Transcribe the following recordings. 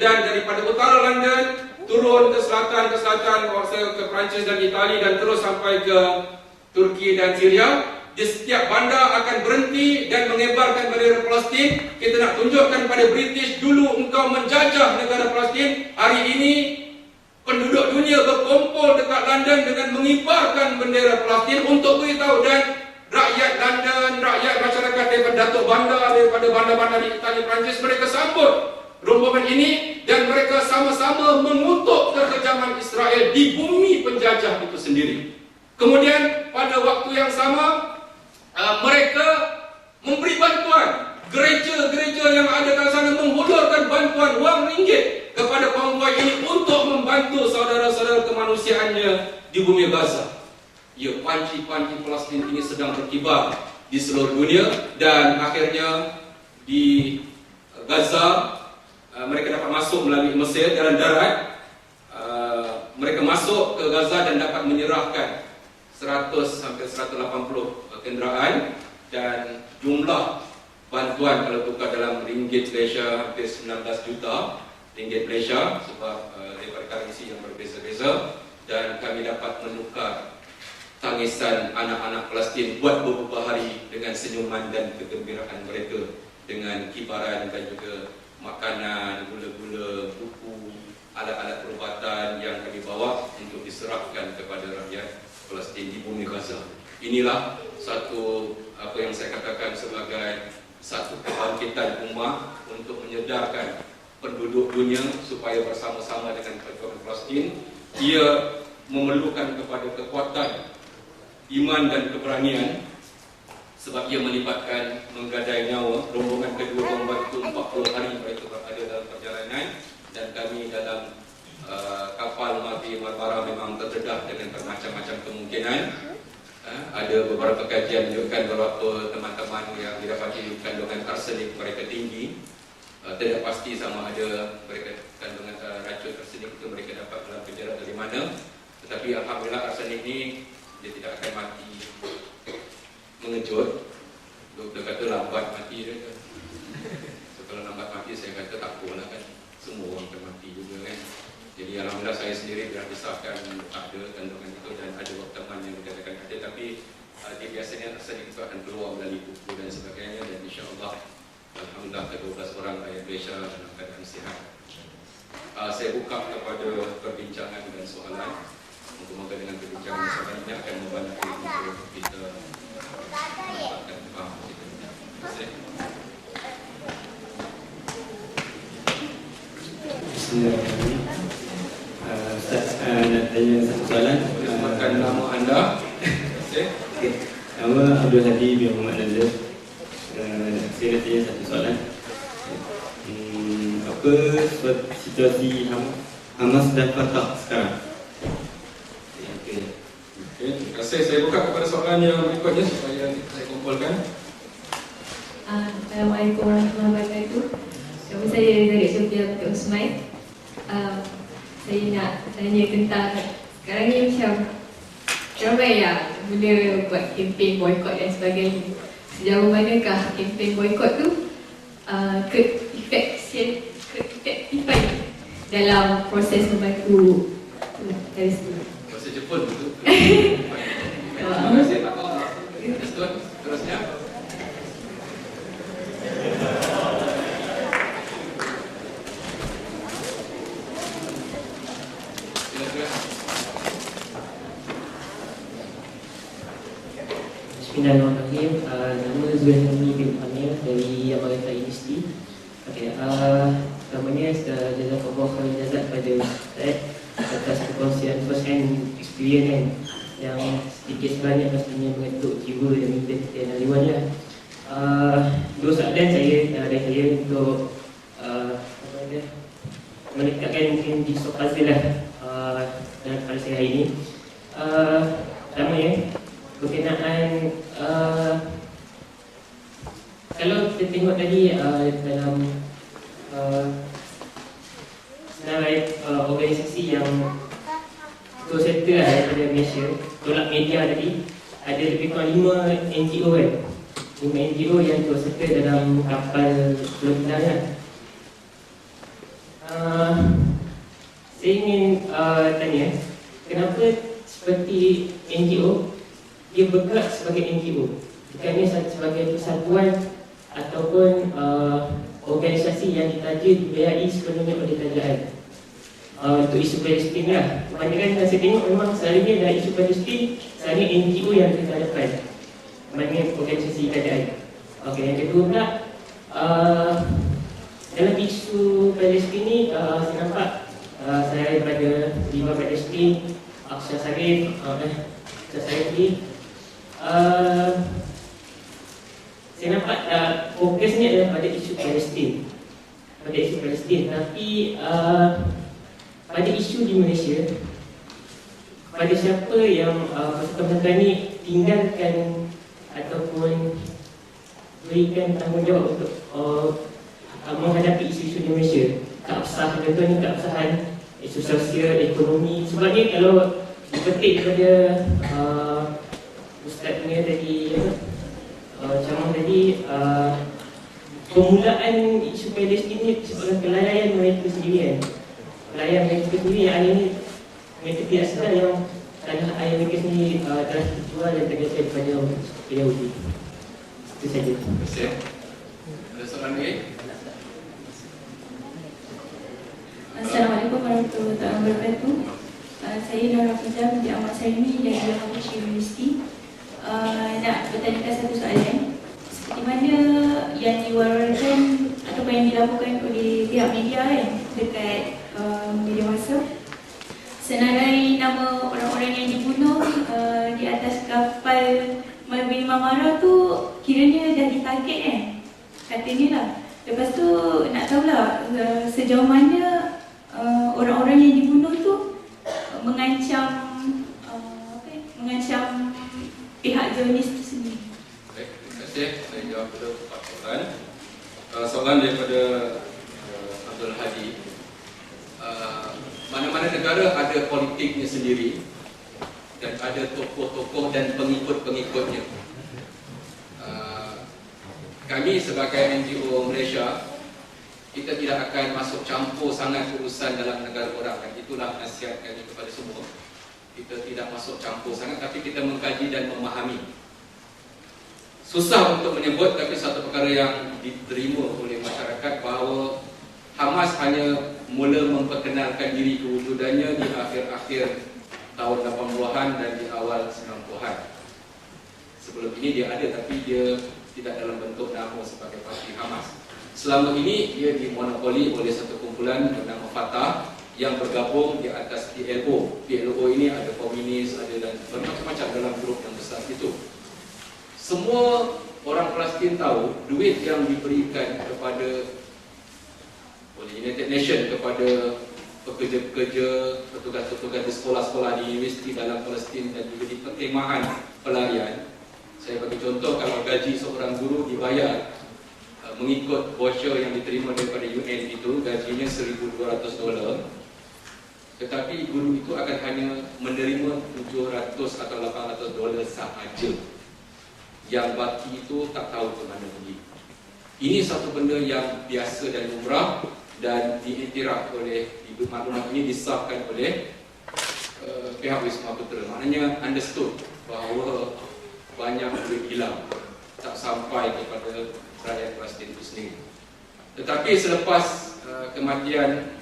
dan daripada utara London turun ke selatan, ke Perancis dan Itali dan terus sampai ke Turki dan Syria. Di setiap bandar akan berhenti dan mengebarkan bendera Palestin. Kita nak tunjukkan pada British, dulu engkau menjajah negara Palestin, hari ini penduduk dunia berkumpul dekat London dengan mengibarkan bendera Palestin untuk beritahu, dan rakyat London, rakyat masyarakat daripada Datuk Bandar, daripada bandar-bandar di Itali, Perancis, mereka sambut rombongan ini dan mereka sama-sama mengutuk kekejaman Israel di bumi penjajah itu sendiri. Kemudian pada waktu yang sama mereka memberi bantuan. Gereja-gereja yang ada di sana menghulurkan bantuan wang ringgit kepada konvoi ini untuk membantu saudara-saudara kemanusiaannya di bumi Gaza. Ya, panci-panci Palestin ini sedang berkibar di seluruh dunia, dan akhirnya di Gaza mereka dapat masuk melalui Mesir jalan darat. Mereka masuk ke Gaza dan dapat menyerahkan 100 sampai 180 kenderaan, dan jumlah bantuan kalau tukar dalam ringgit Malaysia hampir 19 juta ringgit Malaysia, sebab daripada currency yang berbeza-beza, dan kami dapat menukar tangisan anak-anak Palestin buat beberapa hari dengan senyuman dan kegembiraan mereka, dengan kibaran dan juga makanan, gula-gula, buku, alat-alat perubatan yang kami bawa untuk diserahkan kepada rakyat Palestin di bumi Gaza. Inilah satu apa yang saya katakan sebagai satu kebangkitan umat untuk menyedarkan penduduk dunia supaya bersama-sama dengan perjuangan Palestin. Ia memerlukan kepada kekuatan iman dan keberanian, sebab ia melibatkan menggadai nyawa. Rombongan kedua membantu 40 hari mereka berada dalam perjalanan, dan kami dalam kapal Mavi Marmara memang terdedah dengan bermacam-macam kemungkinan. Ada beberapa kajian menunjukkan beberapa teman-teman yang didapati kandungan arsenik mereka tinggi. Tidak pasti sama ada mereka kandungan racun arsenik itu mereka dapat dalam penjara dari mana. Tetapi alhamdulillah arsenik ini dia tidak akan mati mengejut. Doktor kata lambat mati dia. So, kalau lambat mati saya kata tak apalah kan, semua orang akan mati juga kan. Jadi alhamdulillah saya sendiri dah disahkan ada kandungan itu, dan ada teman yang dikatakan ada, tapi dia biasanya arsenik itu akan keluar melalui buku dan sebagainya, dan insyaAllah alhamdulillah ke-12 orang rakyat Malaysia dalam keadaan sihat. Saya buka kepada perbincangan dan soalan. Moga-moga dengan perbincangan dan soalan ini akan membantu untuk kita mendapatkan faham kita. Terima kasih. Bismillahirrahmanirrahim. Ustaz nak tanya satu soalan. Sebutkan nama anda. Okay. Nama Abdul Hadi bin Muhammad Nazir. Saya nak tanya satu soalan. Apa situasi Hamas dan Fatah sekarang? Okay, terima kasih. Saya buka kepada soalan yang berikutnya supaya saya kumpulkan. Assalamualaikum warahmatullahi wabarakatuh. Nama saya Zaid Sofia Bukit Usman. Saya nak tanya tentang sekarang ni macam ramai yang mula buat kempen boykot dan sebagainya. Sejauh manakah kempen boykot tu keefektifan dalam proses membantu Palestin? Bahasa Jepun betul. Terima kasih Pak Tuan. Terusnya. Bismillahirrahmanirrahim. Nama Zulhani bin Amir dari Amarita University. Okay, pertamanya jazakallah khairan jazak pada Ustaz atas perkongsian first hand experience kan, yang sedikit sebanyak pastinya mengetuk jiwa dan mimpi kita yang aliwan lah. Dua soalan dari saya untuk menekatkan mungkin jigsaw puzzle lah dalam hal saya hari ini. Pertama ya, berkenaan kalau kita tengok tadi dalam senarai organisasi yang turut serta daripada Malaysia, tolak media tadi, ada lebih kurang 5 NGO kan, 5 NGO yang turut serta dalam kapal Pulau Pinang kan. saya ingin tanya, kenapa seperti NGO, dia bergerak sebagai NGO, bukannya sebagai persatuan ataupun organisasi yang ditaja dibiayai sepenuhnya oleh kerajaan untuk isu Palestin lah. Kebanyakan saya tengok memang selalunya dari isu Palestin, selalunya NGO yang terhadapan banyak organisasi kerajaan. Okey, yang kedua pula, dalam isu Palestin ni, saya nampak saya daripada Lima Palestin, Aqsa Sarif, ni, saya nampak fokusnya adalah pada isu Palestin, tapi pada isu di Malaysia, pada siapa yang pasukan ni tinggalkan ataupun berikan tanggungjawab untuk menghadapi isu-isu di Malaysia, keabsahan, contohnya keabsahan isu sosial, ekonomi. Sebabnya kalau dipetik daripada Ustaz punya tadi, ceramah tadi, permulaan isu Palestin ni disebabkan kelalaian mereka sendiri kan. Kelalaian mereka sendiri yang hari ini mereka tidak sedar yang tanah air mereka sendiri telah dijual dan tergeser kepada Yahudi. Itu saja. Terima kasih. Ada soalan lagi? Assalamualaikum warahmatullahi wabarakatuh. Saya Nora Fazal di Ahmad Saimi dari Al-Habsyi University. Nak bertanyakan satu soalan. Seperti mana yang diwarakan atau yang dilakukan oleh pihak media kan, dekat media masa, senarai nama orang-orang yang dibunuh di atas kapal Malbin Mamara tu kiranya dah ditarget kan, katanya lah. Lepas tu nak tahulah sejauh mana orang-orang yang dibunuh tu mengancam pihak Zionis tu sendiri. Baik, terima kasih. Saya jawab dulu 4 soalan. Soalan daripada Abdul Hadi. Mana-mana negara ada politiknya sendiri dan ada tokoh-tokoh dan pengikut-pengikutnya. Kami sebagai NGO Malaysia, kita tidak akan masuk campur sangat urusan dalam negara orang. Dan itulah nasihat kami kepada semua. Kita tidak masuk campur sangat, tapi kita mengkaji dan memahami. Susah untuk menyebut, tapi satu perkara yang diterima oleh masyarakat bahawa Hamas hanya mula memperkenalkan diri kewujudannya di akhir-akhir tahun 80-an dan di awal 90-an. Sebelum ini dia ada, tapi dia tidak dalam bentuk nama sebagai parti Hamas. Selama ini dia dimonopoli oleh satu kumpulan bernama Fatah yang bergabung di atas PLO. PLO ini ada komunis, ada dan bermacam-macam dalam grup yang besar itu. Semua orang Palestin tahu duit yang diberikan kepada oleh United Nations kepada pekerja-pekerja, petugas-petugas di sekolah-sekolah, di universiti dalam Palestin dan juga di perkhemahan pelarian. Saya bagi contoh, kalau gaji seorang guru dibayar mengikut voucher yang diterima daripada UN itu, gajinya $1,200, tetapi guru itu akan hanya menerima $700 atau $800 sahaja. Yang baki itu tak tahu ke mana pergi. Ini satu benda yang biasa dan lumrah dan diiktiraf oleh maklumat ini disahkan oleh pihak Wisma Putra. Maknanya understood bahawa banyak duit hilang, tak sampai kepada rakyat Palestin itu sendiri. Tetapi selepas kematian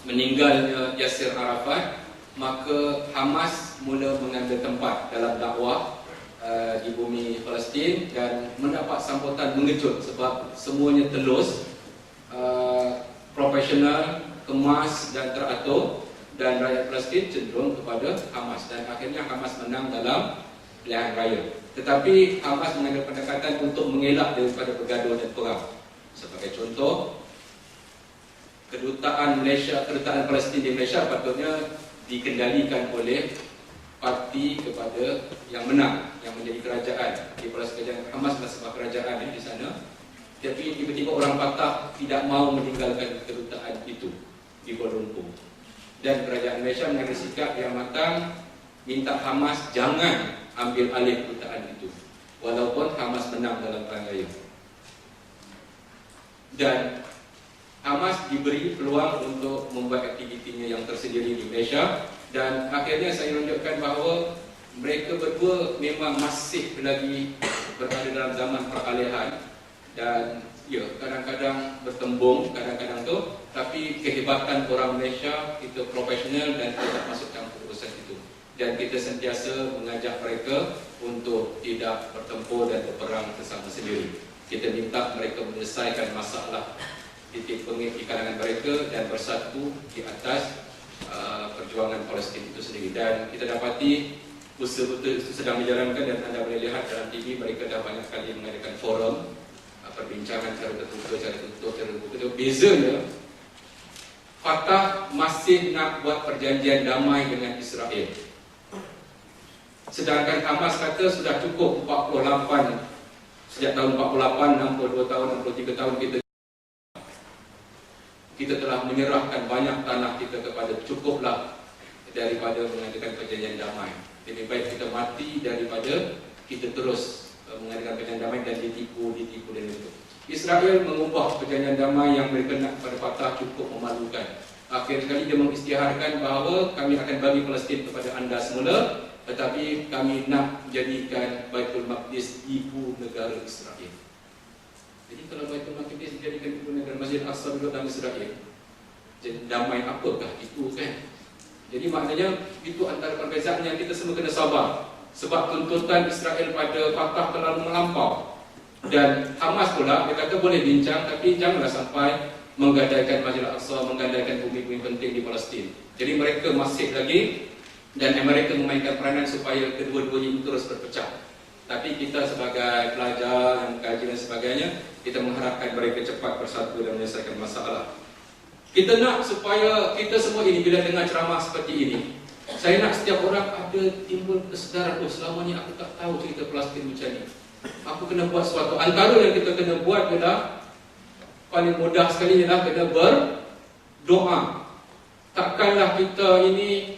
meninggalnya Yasser Arafat, maka Hamas mula mengambil tempat dalam dakwah di bumi Palestin dan mendapat sambutan mengejut sebab semuanya telus, profesional, kemas dan teratur, dan rakyat Palestin cenderung kepada Hamas dan akhirnya Hamas menang dalam pilihan raya. Tetapi Hamas mengambil pendekatan untuk mengelak daripada bergaduh dan perang. Sebagai contoh, kedutaan Palestin di Malaysia patutnya dikendalikan oleh parti kepada yang menang, yang menjadi kerajaan. Di Palestin Hamas adalah sebuah kerajaan di sana. Tapi tiba-tiba orang Fatah tidak mahu meninggalkan kedutaan itu di Kuala Lumpur. Dan kerajaan Malaysia mengambil sikap yang matang, minta Hamas jangan ambil alih kedutaan itu, walaupun Hamas menang dalam perang raya. Dan Hamas diberi peluang untuk membuat aktivitinya yang tersendiri di Malaysia, dan akhirnya saya menunjukkan bahawa mereka berdua memang masih lagi berada dalam zaman peralihan, dan ya kadang-kadang bertembung, kadang-kadang tu, tapi kehebatan orang Malaysia itu profesional dan tidak masuk campur urusan itu, dan kita sentiasa mengajak mereka untuk tidak bertempur dan berperang bersama sendiri. Kita minta mereka menyelesaikan masalah titik pengit di kalangan mereka dan bersatu di atas perjuangan Palestin itu sendiri. Dan kita dapati usaha itu sedang dijalankan, dan anda boleh lihat dalam TV mereka dah banyak kali mengadakan forum perbincangan secara tertutup. Bezanya Fatah masih nak buat perjanjian damai dengan Israel, sedangkan Hamas kata sudah cukup 48 sejak tahun 48, 62 tahun, 63 tahun kita telah menyerahkan banyak tanah kita kepada, cukuplah daripada mengadakan perjanjian damai. Lebih baik kita mati daripada kita terus mengadakan perjanjian damai dan ditipu dan itu. Israel mengubah perjanjian damai yang mereka nak pada Fatah cukup memalukan. Akhir sekali dia mengisytiharkan bahawa kami akan bagi Palestin kepada anda semula, tetapi kami nak jadikan Baitul Maqdis ibu negara Israel. Jadi kalau Baitul Maqdis dijadikan ibu negara, Masjid Al-Aqsa duduk dalam Israel, jadi damai apakah itu kan? Jadi maknanya itu antara perbezaan yang kita semua kena sabar, sebab tuntutan Israel pada Fatah terlalu melampau. Dan Hamas pula dia kata boleh bincang, tapi janganlah sampai menggadaikan Masjid Al-Aqsa, menggadaikan bumi-bumi penting di Palestin. Jadi mereka masih lagi, dan Amerika memainkan peranan supaya kedua-duanya itu terus berpecah. Tapi kita sebagai pelajar dan kaji dan sebagainya, kita mengharapkan mereka cepat bersatu dan menyelesaikan masalah. Kita nak supaya kita semua ini bila dengar ceramah seperti ini, saya nak setiap orang ada timbul kesedaran, oh selama ni aku tak tahu cerita Palestin macam ni, aku kena buat sesuatu. Antara yang kita kena buat adalah, paling mudah sekali ialah kena berdoa. Takkanlah kita ini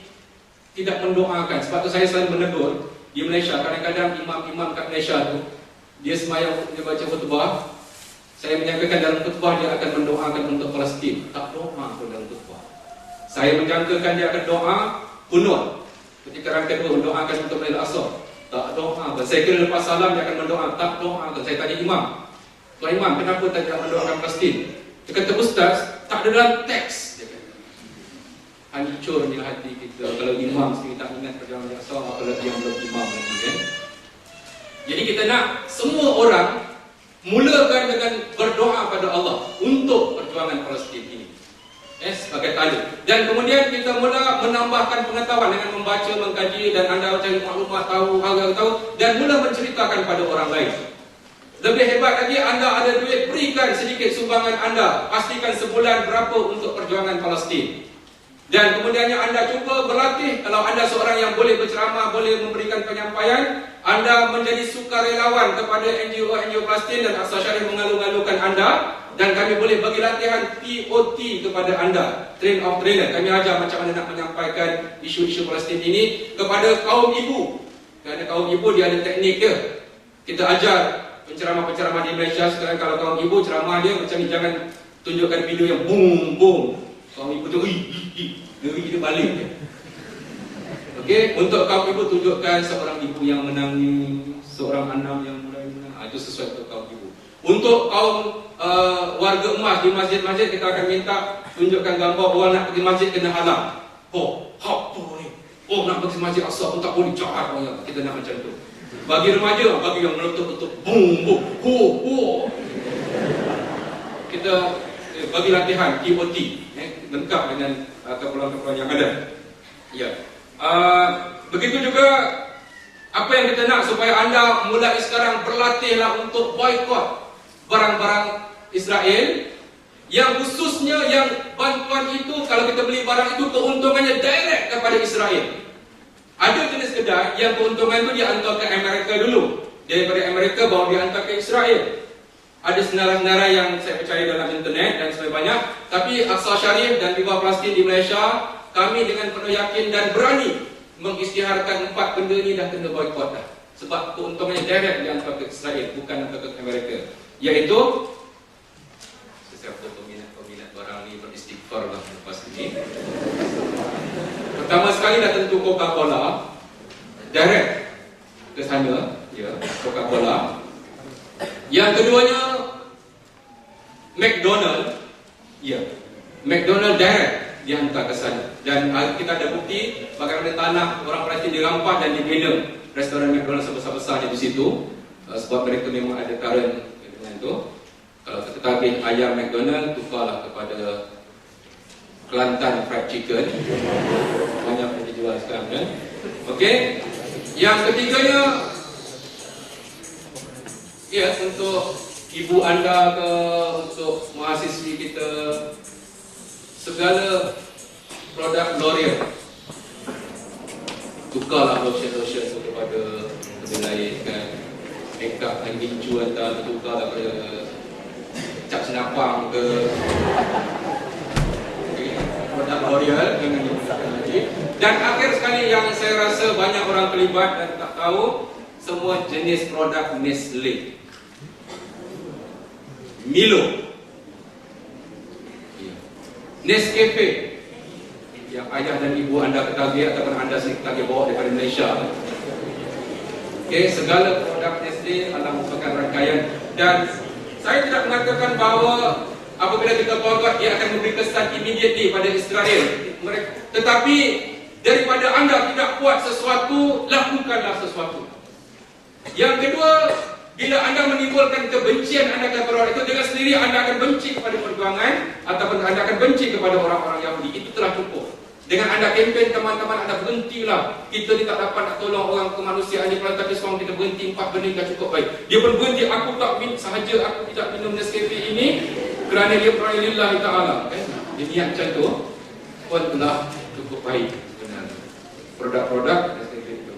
tidak mendoakan. Sebab tu saya selalu menegur di Malaysia, kadang-kadang imam-imam kat Malaysia tu dia semayang, dia baca khutbah, saya menyangkakan dalam khutbah dia akan mendoakan untuk Palestin. Tak doa pun dalam khutbah. Saya menyangkakan dia akan doa kunut ketika rangka kedua mendoakan untuk Masjid Al-Aqsa. Tak doa. Saya kira lepas salam dia akan mendoa. Tak doa. Saya tanya imam, tuan imam, kenapa tak mendoakan Palestin? Dia kata, ustaz, tak ada dalam teks. Hancurnya hati kita kalau imam sendiri tak ingat perjalanan yang salah, apalagi yang belum imam lagi kan. Jadi kita nak semua orang mulakan dengan berdoa pada Allah untuk perjuangan Palestin ini sebagai tanda, dan kemudian kita mula menambahkan pengetahuan dengan membaca, mengkaji, dan anda cari maklumat, tahu, hal-hal tahu, dan mula menceritakan pada orang lain. Lebih hebat lagi, anda ada duit, berikan sedikit sumbangan anda, pastikan sebulan berapa untuk perjuangan Palestin. Dan kemudiannya anda cuba berlatih, kalau anda seorang yang boleh berceramah, boleh memberikan penyampaian, anda menjadi sukarelawan kepada NGO Palestin, dan Aqsa Sharif mengalu-alukan anda, dan kami boleh bagi latihan TOT kepada anda, train of trainer. Kami ajar macam mana nak menyampaikan isu-isu Palestin ini kepada kaum ibu. Kerana kaum ibu dia ada teknik dia. Kita ajar penceramah-penceramah di Malaysia sekarang, kalau kaum ibu ceramah dia macam ni, jangan tunjukkan video yang boom boom. Kaum ibu tu ngeri dia balik dia. Okey, untuk kaum ibu tunjukkan seorang ibu yang menangis, seorang anak yang mulai menangis. Itu sesuai untuk kaum ibu. Untuk kaum warga emas di masjid-masjid, kita akan minta tunjukkan gambar orang nak pergi masjid kena halang. Oh, apa ni? Oh, nak pergi masjid Aqsa pun tak boleh, jahat orang. Kita nak macam tu. Bagi remaja, bagi yang meletup-letup, boom boom, ho ho. Kita bagi latihan TOT, lengkap dengan keperluan-keperluan yang ada. Ya. Begitu juga apa yang kita nak supaya anda mulai sekarang berlatihlah untuk boikot barang-barang Israel, yang khususnya yang bantuan itu, kalau kita beli barang itu keuntungannya direct kepada Israel. Ada jenis kedai yang keuntungan itu dihantar ke Amerika dulu, daripada Amerika baru dihantar ke Israel. Ada senarai-senarai yang saya percaya dalam internet dan sebagainya. Tapi Aqsa Sharif dan Viva Palestin di Malaysia, kami dengan penuh yakin dan berani mengisytiharkan 4 benda ni dah kena boikot dah. Sebab keuntungannya direct dihantar ke Israel, bukan hantar ke Amerika. Iaitu, saya foto peminat barang. ni beristighfar lah lepas ini. Pertama sekali dah tentu Coca-Cola, direct ke sana, ya, Coca-Cola. Yang keduanya McDonald, ya, McDonald direct dihantar ke sana. Dan kita ada bukti bagaimana tanah orang Palestin dirampas dan dibina restoran McDonald sebesar-besarnya di situ, sebab mereka memang ada current dengan itu. Kalau tetapi ayam McDonald tukarlah kepada Kelantan fried chicken, banyak yang dijual sekarang kan. Okey. Yang ketiganya, ya, untuk ibu anda ke, untuk mahasiswi kita, segala produk L'Oreal tukarlah lotion tu kepada lebih lain kan. Makeup yang hijau anda tukarlah kepada cap senapang ke, produk L'Oreal dengan digunakan lagi. Dan akhir sekali yang saya rasa banyak orang terlibat dan tak tahu, semua jenis produk Nestle, Milo, Nescafe yang ayah dan ibu anda ketagih ataupun anda sendiri ketagih bawa daripada Malaysia. Okey, segala produk Nestle adalah merupakan rangkaian, dan saya tidak mengatakan bahawa apabila kita boykot ia akan memberi kesan immediately pada Israel. Tetapi daripada anda tidak buat sesuatu, lakukanlah sesuatu. Yang kedua, bila anda menimbulkan kebencian anda kepada orang itu, dengan sendiri anda akan benci kepada perjuangan ataupun anda akan benci kepada orang-orang Yahudi. Itu telah cukup. Dengan anda kempen teman-teman anda, berhentilah. Kita ni tak dapat nak tolong orang kemanusiaan di Kelantan, tapi sekarang kita berhenti 4 benda dah cukup baik. Dia pun berhenti, aku tak sahaja aku tidak minum Nescafe ini kerana dia kerana lillahi ta'ala. Dia niat macam tu pun telah cukup baik dengan produk-produk Nescafe itu.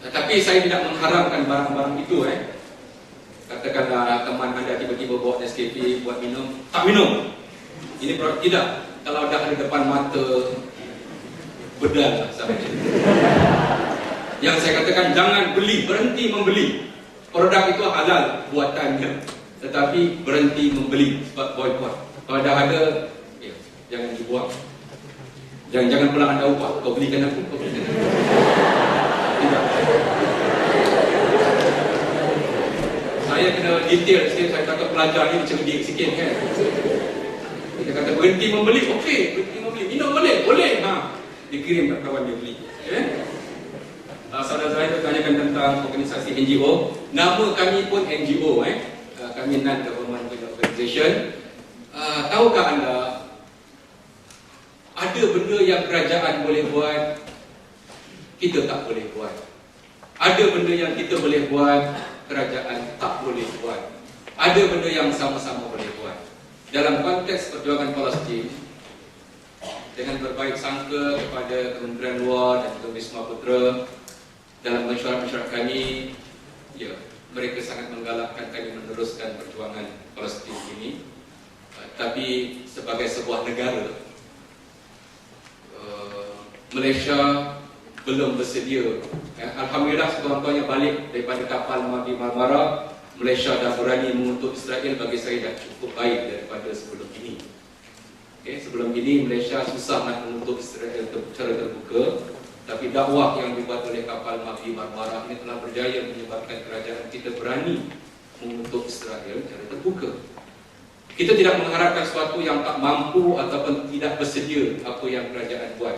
Tetapi saya tidak mengharamkan barang-barang itu. Katakanlah teman anda tiba-tiba bawa Nescafe buat minum, tak minum. Ini produk tidak. Kalau dah ada depan mata, bedal lah sahaja. Yang saya katakan, jangan beli, berhenti membeli. Produk itu halal buatannya, tetapi berhenti membeli sebab boykot. Kalau dah ada, ya, jangan dibuang. Jangan pula anda ubah, kau belikan aku, kau belikan aku. Tidak. Saya kena detail sikit, saya kata pelajar ni macam cerdik sikit kan. Dia kata berhenti membeli, okey, berhenti membeli, minum boleh, boleh. Dikirim kat kawan dia beli. Saudara saya bertanyakan tentang organisasi NGO. Nama kami pun NGO, kami non-government organisation. Tahukah anda, ada benda yang kerajaan boleh buat, kita tak boleh buat. Ada benda yang kita boleh buat, kerajaan tak boleh buat. Ada benda yang sama-sama boleh buat. Dalam konteks perjuangan Palestin, dengan berbaik sangka kepada Kementerian Luar dan juga Wisma Putra, dalam mesyuarat-mesyuarat kami, ya, mereka sangat menggalakkan kami meneruskan perjuangan Palestin ini. Tapi sebagai sebuah negara, Malaysia belum bersedia. Alhamdulillah, sekurang-kurangnya balik daripada kapal Mavi Marmara, Malaysia dah berani mengutuk Israel. Bagi saya dah cukup baik daripada sebelum ini. Sebelum ini Malaysia susah nak mengutuk Israel secara terbuka, tapi dakwah yang dibuat oleh kapal Mavi Marmara ini telah berjaya menyebabkan kerajaan kita berani mengutuk Israel secara terbuka. Kita tidak mengharapkan sesuatu yang tak mampu ataupun tidak bersedia apa yang kerajaan buat.